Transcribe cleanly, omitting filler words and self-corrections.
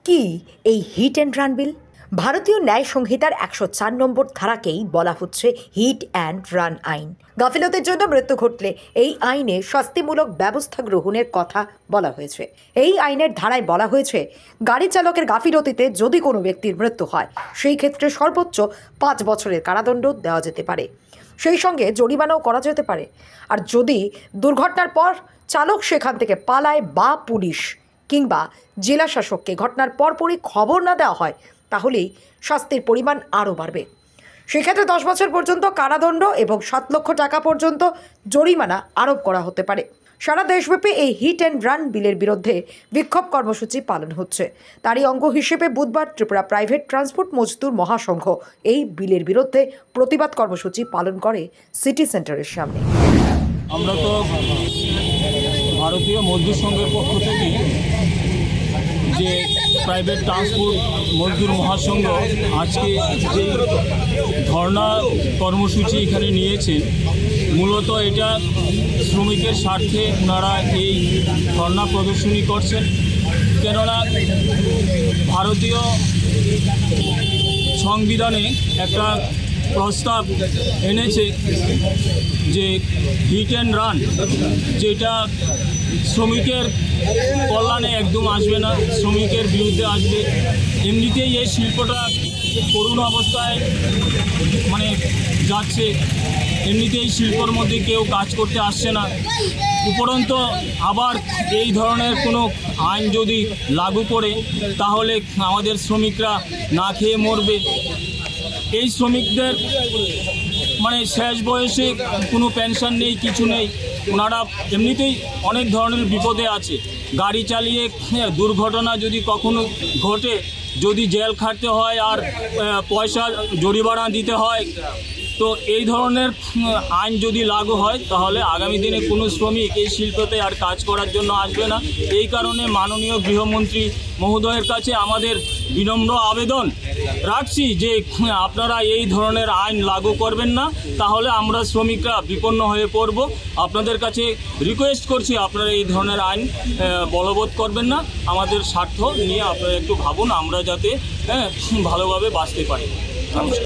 কি এই hit and run বিল? ভারতীয় ন্যায় সংহিতার 104 নম্বর ধারাকেই বলা হচ্ছে হিট অ্যান্ড রান আইন। গাফিলতির জন্য মৃত্যু ঘটলে এই আইনে শাস্তিমূলক ব্যবস্থা গ্রহণের কথা বলা হয়েছে। এই আইনের ধারায় বলা হয়েছে, গাড়ি চালকের গাফিলতিতে যদি কোনো ব্যক্তির মৃত্যু হয়, সেই ক্ষেত্রে সর্বোচ্চ 5 বছরের কারাদণ্ড দেওয়া যেতে পারে, সেই সঙ্গে জরিমানাও করা যেতে পারে। আর যদি দুর্ঘটনার পর চালক সেখান থেকে পালায় বা পুলিশ কিংবা জেলা শাসককে ঘটনার পরপরই খবর না দেওয়া হয়, তাহলেই শাস্তির পরিমাণ আরও বাড়বে। সেক্ষেত্রে 10 বছর পর্যন্ত কারাদণ্ড এবং 7 লক্ষ টাকা পর্যন্ত জরিমানা আরোপ করা হতে পারে। সারা দেশব্যাপী এই হিট অ্যান্ড রান বিলের বিরুদ্ধে বিক্ষোভ কর্মসূচি পালন হচ্ছে। তারই অঙ্গ হিসেবে বুধবার ত্রিপুরা প্রাইভেট ট্রান্সপোর্ট মজদুর মহাসংঘ এই বিলের বিরুদ্ধে প্রতিবাদ কর্মসূচি পালন করে সিটি সেন্টারের সামনে। আমরা তো ভারতীয় মজদুর সংঘের পক্ষ থেকে যে প্রাইভেট ট্রান্সপোর্ট মজদুর মহাসংঘ আজকে যে ধর্ণা কর্মসূচি এখানে নিয়েছেন, মূলত এটা শ্রমিকের স্বার্থে ওনারা এই ধর্ণা প্রদর্শনী করছেন। কেননা ভারতীয় সংবিধানে একটা প্রস্তাব এনেছে যে হিট অ্যান্ড রান, যেটা শ্রমিকের কল্যাণে একদম আসবে না, শ্রমিকের বিরুদ্ধে আসবে। এমনিতেই এই শিল্পটা করুণ অবস্থায় যাচ্ছে, এমনিতেই শিল্পর মধ্যে কেউ কাজ করতে আসছে না। উপরন্ত আবার এই ধরনের কোনো আইন যদি লাগু করে, তাহলে আমাদের শ্রমিকরা না খেয়ে মরবে। এই শ্রমিকদের শেষ বয়সে কোনো পেনশন নেই, কিছু নেই। ওনারা এমনিতেই অনেক ধরনের বিপদে আছে। গাড়ি চালিয়ে দুর্ঘটনা যদি কখনো ঘটে, যদি জেল খাটতে হয় আর পয়সা জরিমানা দিতে হয়, তো এই ধরনের আইন যদি লাগু হয়, তাহলে আগামী দিনে কোনো শ্রমিক এই শিল্পতে আর কাজ করার জন্য আসবে না। এই কারণে মাননীয় গৃহমন্ত্রী মহোদয়ের কাছে আমাদের বিনম্র আবেদন রাখছি যে আপনারা এই ধরনের আইন লাগু করবেন না, তাহলে আমরা শ্রমিকরা বিপন্ন হয়ে পড়ব। আপনাদের কাছে রিকোয়েস্ট করছি, আপনারা এই ধরনের আইন বলবৎ করবেন না। আমাদের স্বার্থ নিয়ে আপনারা একটু ভাবুন, আমরা যাতে ভালোভাবে বাঁচতে পারি। নমস্কার।